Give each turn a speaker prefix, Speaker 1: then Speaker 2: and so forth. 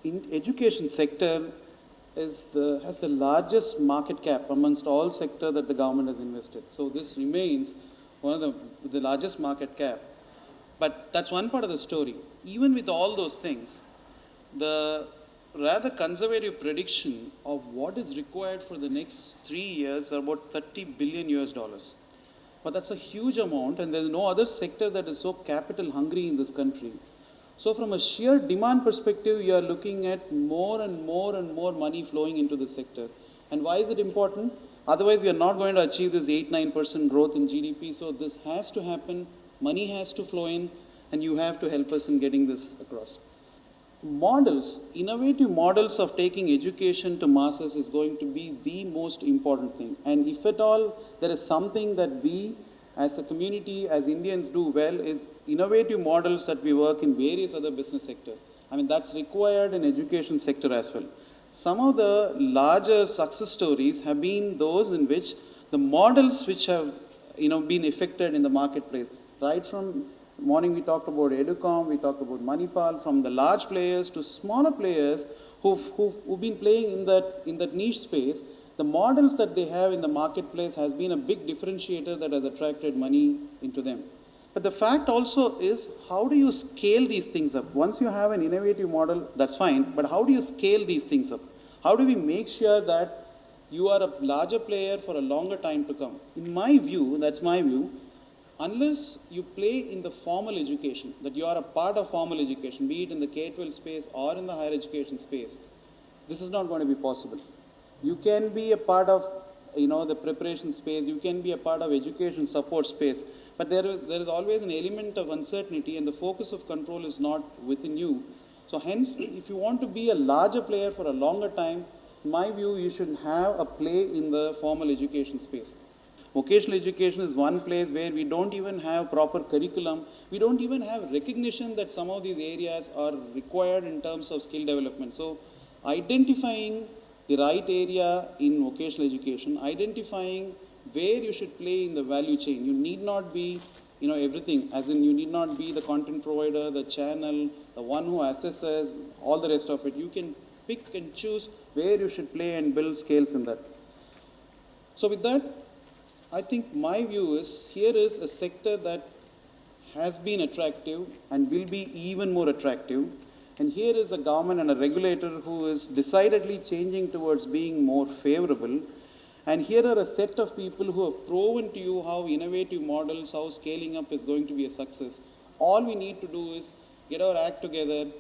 Speaker 1: in education sector has the largest market cap amongst all sector that the government has invested. So this remains one of the largest market cap. But that's one part of the story. Even with all those things, the rather conservative prediction of what is required for the next 3 years are about 30 billion US dollars. But that's a huge amount, and there's no other sector that is so capital hungry in this country. So from a sheer demand perspective, you are looking at more and more and more money flowing into the sector. And why is it important? Otherwise, we are not going to achieve this 8-9% growth in GDP. So this has to happen, money has to flow in, and you have to help us in getting this across. Models, innovative models of taking education to masses is going to be the most important thing. And if at all there is something that we as a community, as Indians do well, is innovative models that we work in various other business sectors. I mean, that's required in education sector as well. Some of the larger success stories have been those in which the models which have been effected in the marketplace. Right from morning we talked about Educom, we talked about Manipal, from the large players to smaller players who've been playing in that niche space. The models that they have in the marketplace has been a big differentiator that has attracted money into them. But the fact also is, how do you scale these things up? Once you have an innovative model, that's fine, but how do you scale these things up? How do we make sure that you are a larger player for a longer time to come? In my view, that's my view, unless you play in the formal education, that you are a part of formal education, be it in the K-12 space or in the higher education space, this is not going to be possible. You can be a part of the preparation space, you can be a part of education support space, but there is always an element of uncertainty, and the focus of control is not within you. So hence, if you want to be a larger player for a longer time, in my view, you should have a play in the formal education space. Vocational education is one place where we don't even have proper curriculum. We don't even have recognition that some of these areas are required in terms of skill development. So identifying the right area in vocational education, identifying where you should play in the value chain. You need not be, everything, as in you need not be the content provider, the channel, the one who assesses, all the rest of it. You can pick and choose where you should play and build scales in that. So with that, I think my view is, here is a sector that has been attractive and will be even more attractive. And here is a government and a regulator who is decidedly changing towards being more favorable. And here are a set of people who have proven to you how innovative models, how scaling up is going to be a success. All we need to do is get our act together,